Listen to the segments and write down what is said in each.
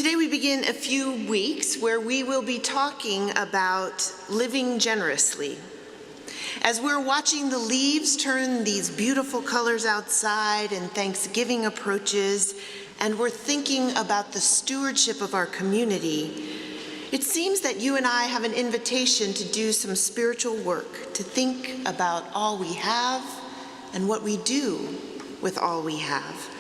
Today we begin a few weeks where we will be talking about living generously. As we're watching the leaves turn these beautiful colors outside and Thanksgiving approaches, and we're thinking about the stewardship of our community, it seems that you and I have an invitation to do some spiritual work, to think about all we have and what we do with all we have.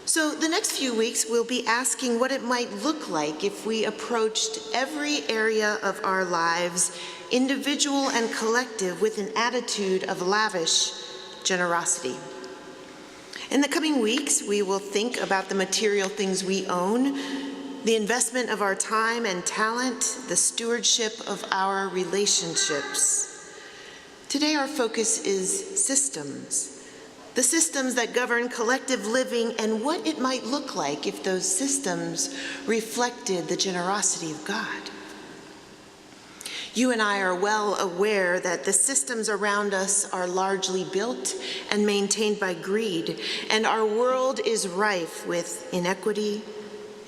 So the next few weeks, we'll be asking what it might look like if we approached every area of our lives, individual and collective, with an attitude of lavish generosity. In the coming weeks, we will think about the material things we own, the investment of our time and talent, the stewardship of our relationships. Today, our focus is systems. The systems that govern collective living and what it might look like if those systems reflected the generosity of God. You and I are well aware that the systems around us are largely built and maintained by greed, and our world is rife with inequity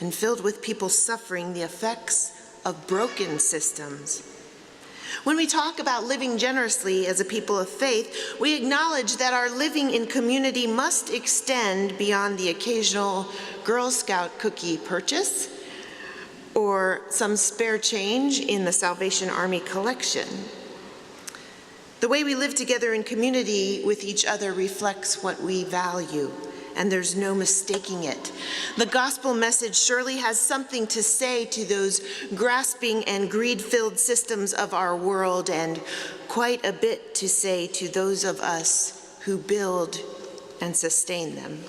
and filled with people suffering the effects of broken systems. When we talk about living generously as a people of faith, we acknowledge that our living in community must extend beyond the occasional Girl Scout cookie purchase or some spare change in the Salvation Army collection. The way we live together in community with each other reflects what we value, and there's no mistaking it. The gospel message surely has something to say to those grasping and greed-filled systems of our world, and quite a bit to say to those of us who build and sustain them.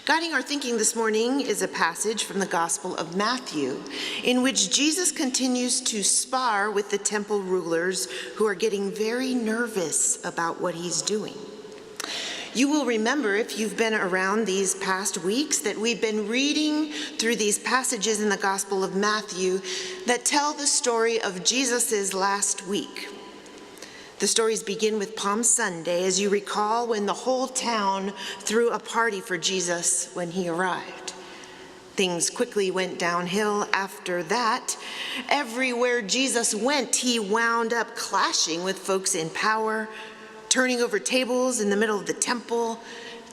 Guiding our thinking this morning is a passage from the Gospel of Matthew, in which Jesus continues to spar with the temple rulers who are getting very nervous about what he's doing. You will remember, if you've been around these past weeks, that we've been reading through these passages in the Gospel of Matthew that tell the story of Jesus' last week. The stories begin with Palm Sunday, as you recall, when the whole town threw a party for Jesus when he arrived. Things quickly went downhill after that. Everywhere Jesus went, he wound up clashing with folks in power, turning over tables in the middle of the temple,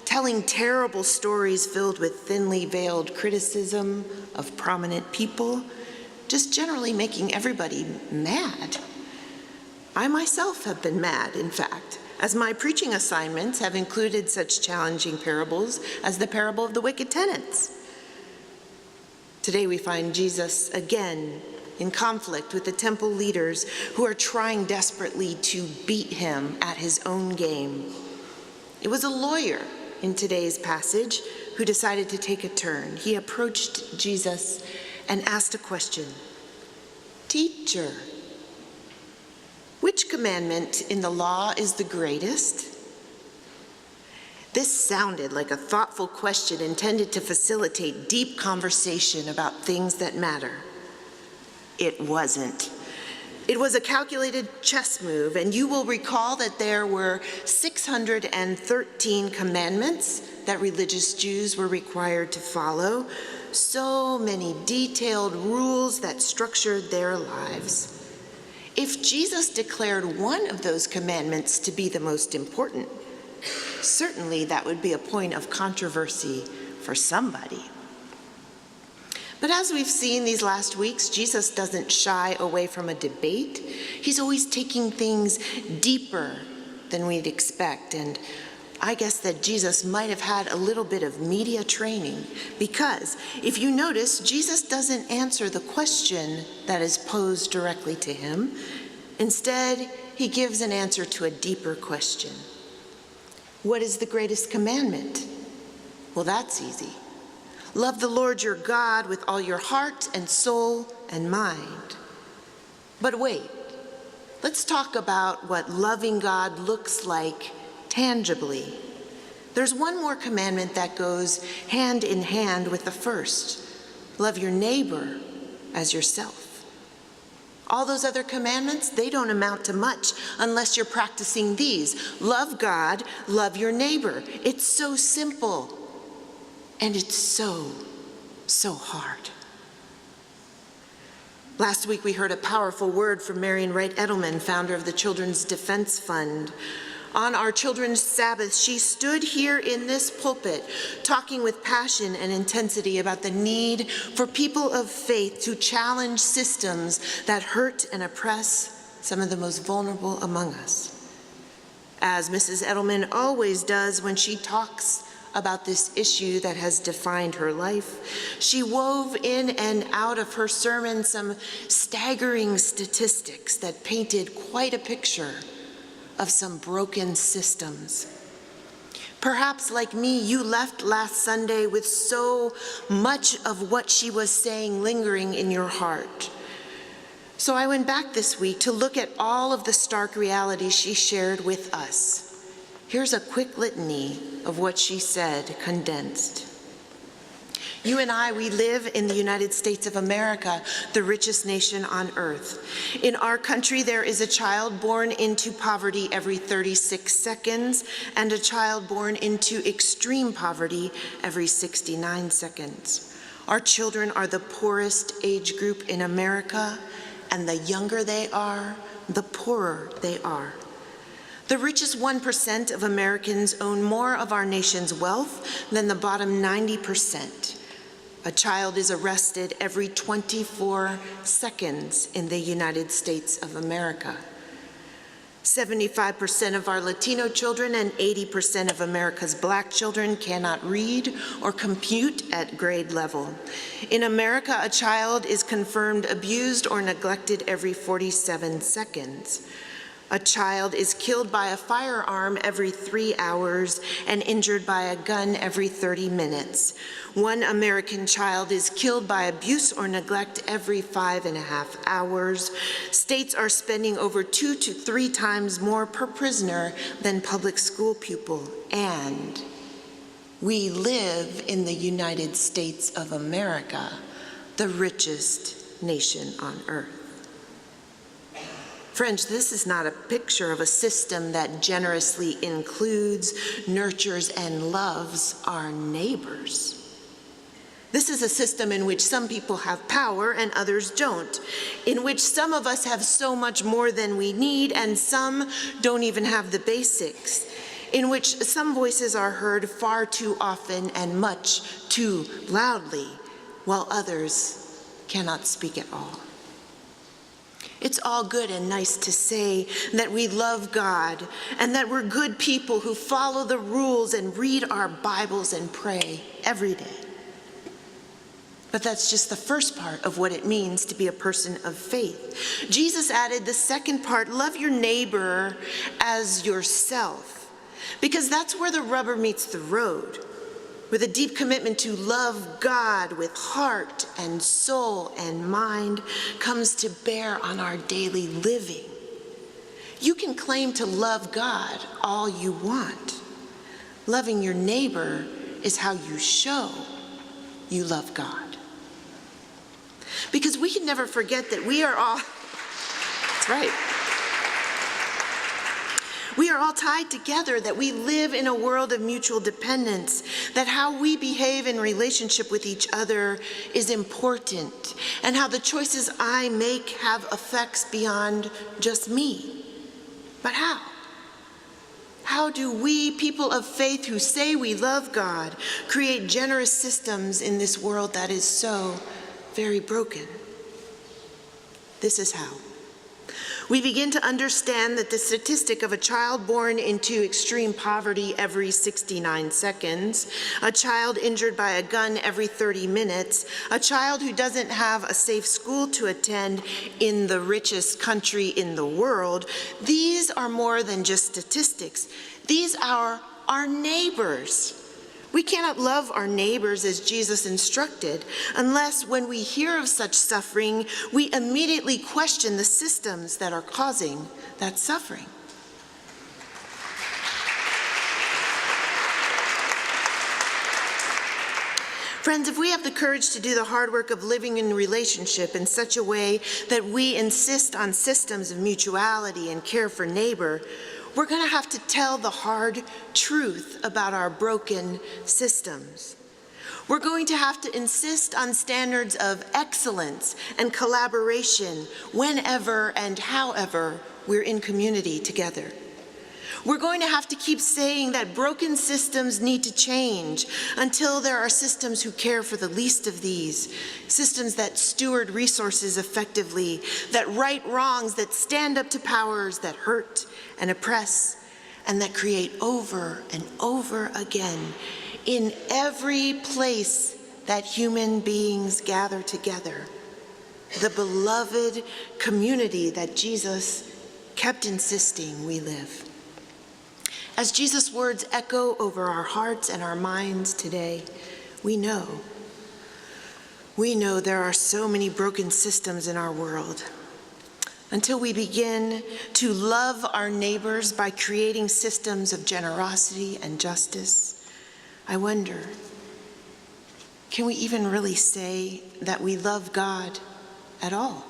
telling terrible stories filled with thinly veiled criticism of prominent people, just generally making everybody mad. I myself have been mad, in fact, as my preaching assignments have included such challenging parables as the parable of the wicked tenants. Today we find Jesus again in conflict with the temple leaders who are trying desperately to beat him at his own game. It was a lawyer in today's passage who decided to take a turn. He approached Jesus and asked a question. "Teacher, which commandment in the law is the greatest?" This sounded like a thoughtful question intended to facilitate deep conversation about things that matter. It wasn't. It was a calculated chess move, and you will recall that there were 613 commandments that religious Jews were required to follow, so many detailed rules that structured their lives. If Jesus declared one of those commandments to be the most important, certainly that would be a point of controversy for somebody. But as we've seen these last weeks, Jesus doesn't shy away from a debate. He's always taking things deeper than we'd expect. And I guess that Jesus might have had a little bit of media training, because if you notice, Jesus doesn't answer the question that is posed directly to him. Instead, he gives an answer to a deeper question. What is the greatest commandment? Well, that's easy. Love the Lord your God with all your heart and soul and mind. But wait, let's talk about what loving God looks like tangibly. There's one more commandment that goes hand in hand with the first. Love your neighbor as yourself. All those other commandments, they don't amount to much unless you're practicing these. Love God, love your neighbor. It's so simple, and it's so so hard. Last week we heard a powerful word from Marian Wright Edelman, founder of the Children's Defense Fund. On our Children's Sabbath, she stood here in this pulpit talking with passion and intensity about the need for people of faith to challenge systems that hurt and oppress some of the most vulnerable among us. As Mrs. Edelman always does when she talks about this issue that has defined her life, she wove in and out of her sermon some staggering statistics that painted quite a picture of some broken systems. Perhaps, like me, you left last Sunday with so much of what she was saying lingering in your heart. So I went back this week to look at all of the stark realities she shared with us. Here's a quick litany of what she said, condensed. You and I, we live in the United States of America, the richest nation on earth. In our country, there is a child born into poverty every 36 seconds and a child born into extreme poverty every 69 seconds. Our children are the poorest age group in America, and the younger they are, the poorer they are. The richest 1% of Americans own more of our nation's wealth than the bottom 90%. A child is arrested every 24 seconds in the United States of America. 75% of our Latino children and 80% of America's Black children cannot read or compute at grade level. In America, a child is confirmed abused or neglected every 47 seconds. A child is killed by a firearm every 3 hours and injured by a gun every 30 minutes. One American child is killed by abuse or neglect every 5.5 hours. States are spending over 2 to 3 times more per prisoner than public school pupil. And we live in the United States of America, the richest nation on earth. Friends, this is not a picture of a system that generously includes, nurtures, and loves our neighbors. This is a system in which some people have power and others don't, in which some of us have so much more than we need and some don't even have the basics, in which some voices are heard far too often and much too loudly, while others cannot speak at all. It's all good and nice to say that we love God and that we're good people who follow the rules and read our Bibles and pray every day. But that's just the first part of what it means to be a person of faith. Jesus added the second part, love your neighbor as yourself, because that's where the rubber meets the road. With a deep commitment to love God with heart and soul and mind comes to bear on our daily living. You can claim to love God all you want. Loving your neighbor is how you show you love God. Because we can never forget that we are all, that's right. We are all tied together, that we live in a world of mutual dependence, that how we behave in relationship with each other is important, and how the choices I make have effects beyond just me. But how? How do we, people of faith who say we love God, create generous systems in this world that is so very broken? This is how. We begin to understand that the statistic of a child born into extreme poverty every 69 seconds, a child injured by a gun every 30 minutes, a child who doesn't have a safe school to attend in the richest country in the world, these are more than just statistics. These are our neighbors. We cannot love our neighbors as Jesus instructed unless, when we hear of such suffering, we immediately question the systems that are causing that suffering. Friends, if we have the courage to do the hard work of living in relationship in such a way that we insist on systems of mutuality and care for neighbor, we're going to have to tell the hard truth about our broken systems. We're going to have to insist on standards of excellence and collaboration whenever and however we're in community together. We're going to have to keep saying that broken systems need to change until there are systems who care for the least of these, systems that steward resources effectively, that right wrongs, that stand up to powers that hurt and oppress, and that create over and over again in every place that human beings gather together, the beloved community that Jesus kept insisting we live. As Jesus' words echo over our hearts and our minds today, we know there are so many broken systems in our world. Until we begin to love our neighbors by creating systems of generosity and justice, I wonder, can we even really say that we love God at all?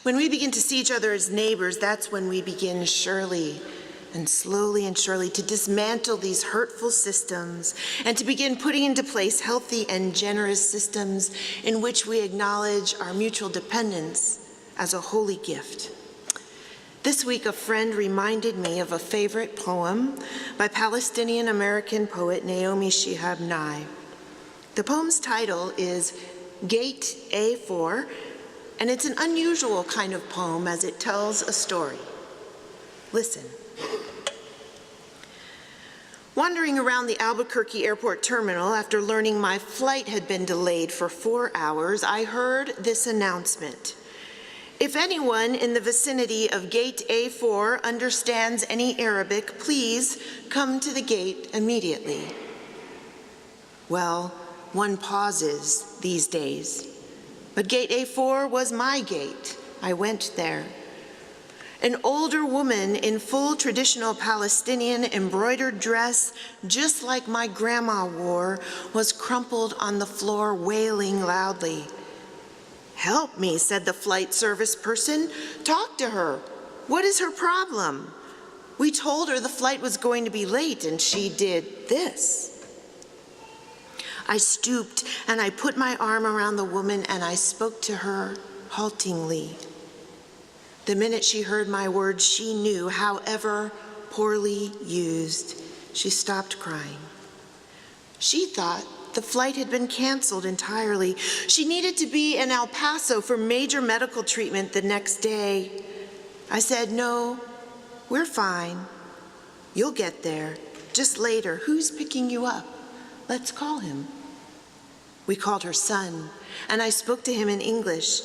When we begin to see each other as neighbors, that's when we begin slowly and surely to dismantle these hurtful systems and to begin putting into place healthy and generous systems in which we acknowledge our mutual dependence as a holy gift. This week, a friend reminded me of a favorite poem by Palestinian-American poet Naomi Shihab Nye. The poem's title is Gate A4, and it's an unusual kind of poem as it tells a story. Listen. Wandering around the Albuquerque airport terminal after learning my flight had been delayed for 4 hours, I heard this announcement. If anyone in the vicinity of Gate A4 understands any Arabic, please come to the gate immediately. Well, one pauses these days. But Gate A4 was my gate. I went there. An older woman in full traditional Palestinian embroidered dress, just like my grandma wore, was crumpled on the floor, wailing loudly. "Help me," said the flight service person. "Talk to her. What is her problem?" We told her the flight was going to be late, and she did this. I stooped and I put my arm around the woman and I spoke to her haltingly. The minute she heard my words, she knew, however poorly used, she stopped crying. She thought the flight had been canceled entirely. She needed to be in El Paso for major medical treatment the next day. I said, "No, we're fine. You'll get there. Just later. Who's picking you up? Let's call him." We called her son, and I spoke to him in English.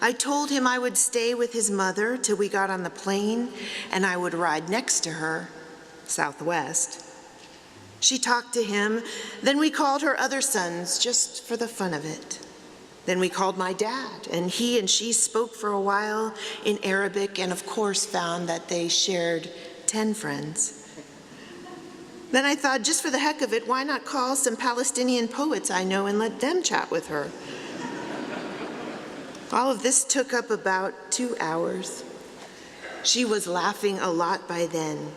I told him I would stay with his mother till we got on the plane, and I would ride next to her, Southwest. She talked to him, then we called her other sons, just for the fun of it. Then we called my dad, and he and she spoke for a while in Arabic, and of course found that they shared 10 friends. Then I thought, just for the heck of it, why not call some Palestinian poets I know and let them chat with her? All of this took up about 2 hours. She was laughing a lot by then,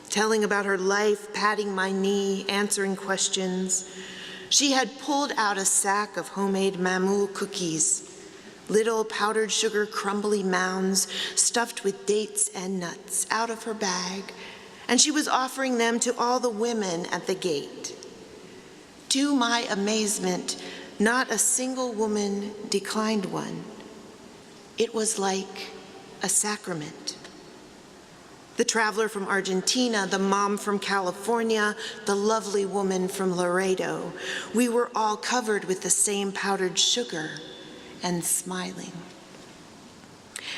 telling about her life, patting my knee, answering questions. She had pulled out a sack of homemade mamoul cookies, little powdered sugar crumbly mounds stuffed with dates and nuts, out of her bag, and she was offering them to all the women at the gate. To my amazement, not a single woman declined one. It was like a sacrament. The traveler from Argentina, the mom from California, the lovely woman from Laredo, we were all covered with the same powdered sugar and smiling.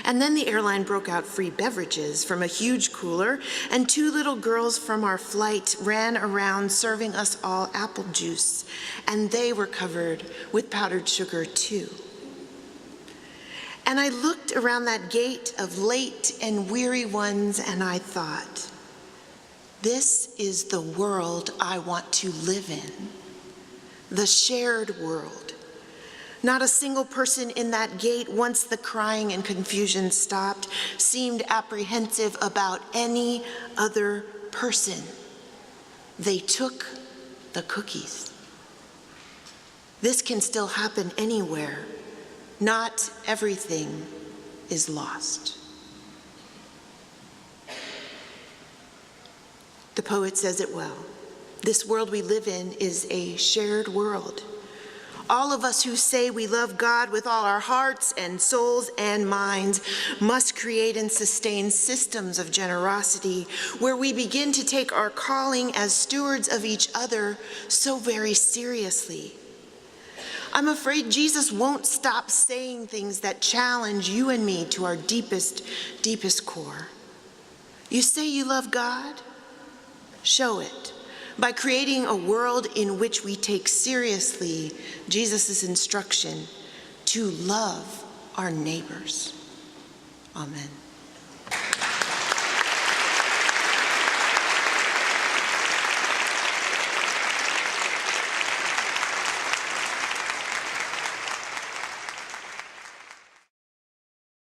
And then the airline broke out free beverages from a huge cooler, and 2 little girls from our flight ran around serving us all apple juice, and they were covered with powdered sugar too. And I looked around that gate of late and weary ones, and I thought, this is the world I want to live in, the shared world. Not a single person in that gate, once the crying and confusion stopped, seemed apprehensive about any other person. They took the cookies. This can still happen anywhere. Not everything is lost. The poet says it well. This world we live in is a shared world. All of us who say we love God with all our hearts and souls and minds must create and sustain systems of generosity where we begin to take our calling as stewards of each other so very seriously. I'm afraid Jesus won't stop saying things that challenge you and me to our deepest core. You say you love God? Show it by creating a world in which we take seriously Jesus' instruction to love our neighbors. Amen.